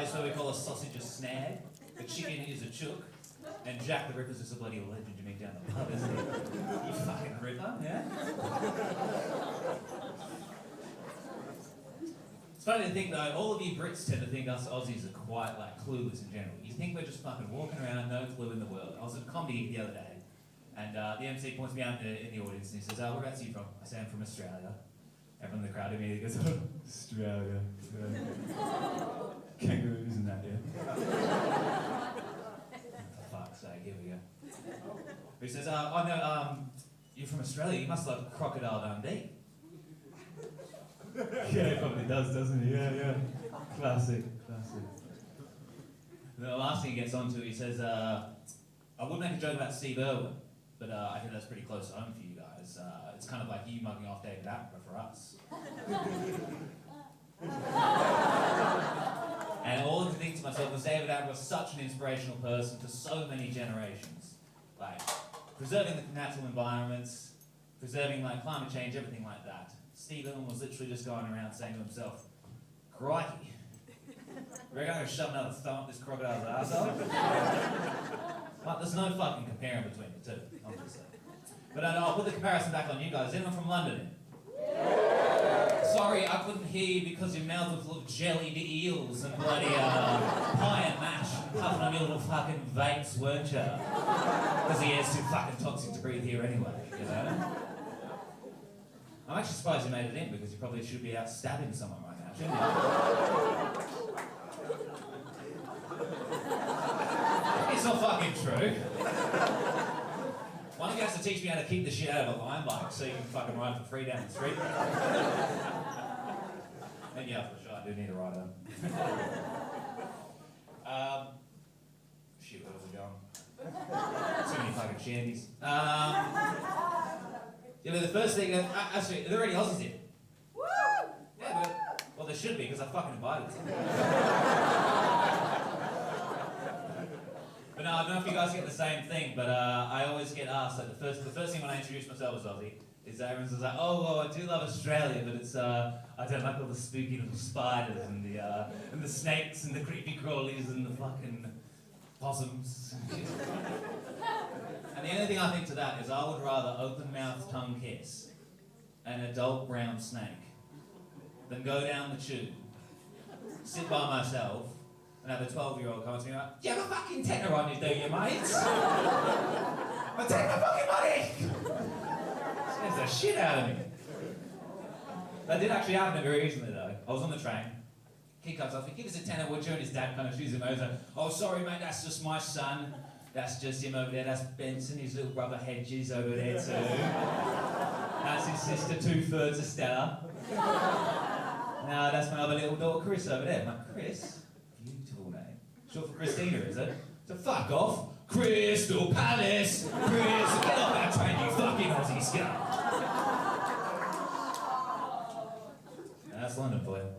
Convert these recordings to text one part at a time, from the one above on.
place where we call a sausage a snag, the chicken is a chook, and Jack the Ripper's just a bloody legend you meet down the pub, isn't he? You fucking Ripper, yeah? It's funny to think though, all of you Brits tend to think us Aussies are quite like clueless in general. You think we're just fucking walking around, no clue in the world. I was at a comedy the other day, and the MC points me out in the audience and he says, whereabouts are you from? I say, I'm from Australia. Everyone in the crowd immediately goes, Australia. Kangaroos and that, yeah. For fuck's sake, here we go. He says, oh no, you're from Australia, you must love Crocodile Dundee. Yeah, he probably does, doesn't he? Yeah. Classic. And the last thing he gets onto, he says, I would make a joke about Steve Irwin, but I think that's pretty close to home for you guys. It's kind of like you mugging off David Attenborough for us. And all I can think to myself was David Attenborough was such an inspirational person to so many generations. Like, preserving the natural environments, preserving like climate change, everything like that. Steve Irwin was literally just going around saying to himself, crikey, we're going to shove another thumb up this crocodile's arsehole? Like, there's no fucking comparing between the two, obviously. But I'll put the comparison back on you guys. Anyone from London? Sorry, I couldn't hear you because your mouth was full of jellied eels and bloody pie and mash and puffing on your little fucking vapes, weren't you? Because the air's too fucking toxic to breathe here anyway, you know? I'm actually surprised you made it in because you probably should be out stabbing someone right now, shouldn't you? It's not fucking true. One of you has to teach me how to keep the shit out of a line bike so you can fucking ride for free down the street. And yeah, for sure, I do need a ride home. Shit, where was it going? Too many fucking shandies. Yeah, but the first thing, actually, are there any Aussies here? Woo! Yeah, but, well, there should be, because I fucking invited them. But no, I don't know if you guys get the same thing, but I always get asked, like, the first thing when I introduce myself as Aussie, is everyone's just like, oh, well, I do love Australia, but it's, I don't like all the spooky little spiders and the snakes and the creepy crawlies and the fucking possums. And the only thing I think to that is I would rather open-mouthed tongue kiss an adult brown snake than go down the tube, sit by myself, and have a 12-year-old come to me like, you have a fucking tenner on you, do you, mate? But take my fucking money! Scares the shit out of me. That did actually happen very recently, though. I was on the train. Kid comes up, he gives us a tenner, would you? And his dad kind of shoots him over. He's like, oh, sorry, mate, that's just my son. That's just him over there. That's Benson, his little brother Hedges over there, too. That's his sister, 2/3 of Stella. Now, that's my other little daughter, Chris, over there. I'm like, Chris? Beautiful name. Short for Christina, is it? So fuck off. Crystal Palace! Chris, get off that train, you fucking Aussie scum! Now, that's London for you.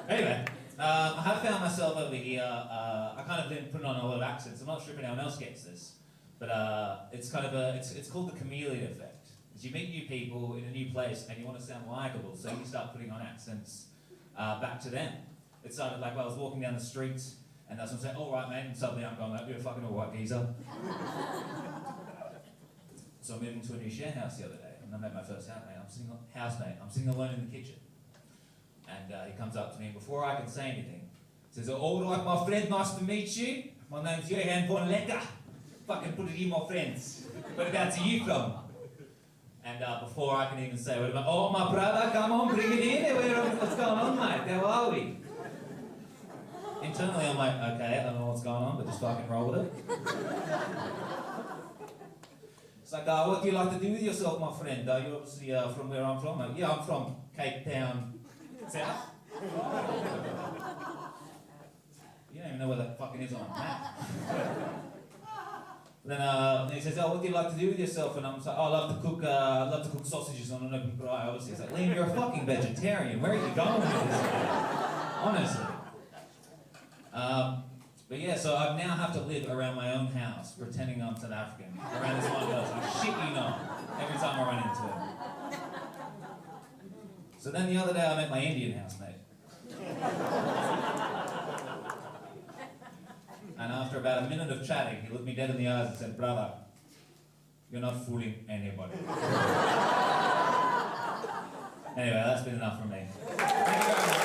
Anyway, I have found myself over here, I kind of been putting on a lot of accents. I'm not sure if anyone else gets this, but it's kind of it's called the chameleon effect. As you meet new people in a new place and you want to sound likeable, so you start putting on accents back to them. It started like I was walking down the street and someone said, all right, mate, and suddenly I'm going like, you're a fucking all right geezer. So I moved into a new share house the other day, and I met my first housemate. I'm sitting alone in the kitchen. And he comes up to me, and before I can say anything, he says, all right, my friend, nice to meet you. My name's Johan von Lecker. Fucking put it in, my friends. Whereabouts are you from? And before I can even say what about, oh, my brother, come on, bring it in. What's going on, mate? How are we? Internally, I'm like, okay, I don't know what's going on, but just fucking roll with it. It's like, what do you like to do with yourself, my friend? You're obviously from where I'm from. Like, yeah, I'm from Cape Town, South. You don't even know where that fucking is on a map. Then he says, what do you like to do with yourself? And I'm like, I love to cook sausages on an open fire. Obviously, it's like, Liam, you're a fucking vegetarian. Where are you going with this? Honestly. But yeah, so I now have to live around my own house, pretending I'm South African, around this one person. I shit you not, every time I run into him. So then the other day I met my Indian housemate. And after about a minute of chatting, he looked me dead in the eyes and said, "Brother, you're not fooling anybody." Anyway, that's been enough from me. Thank you very much.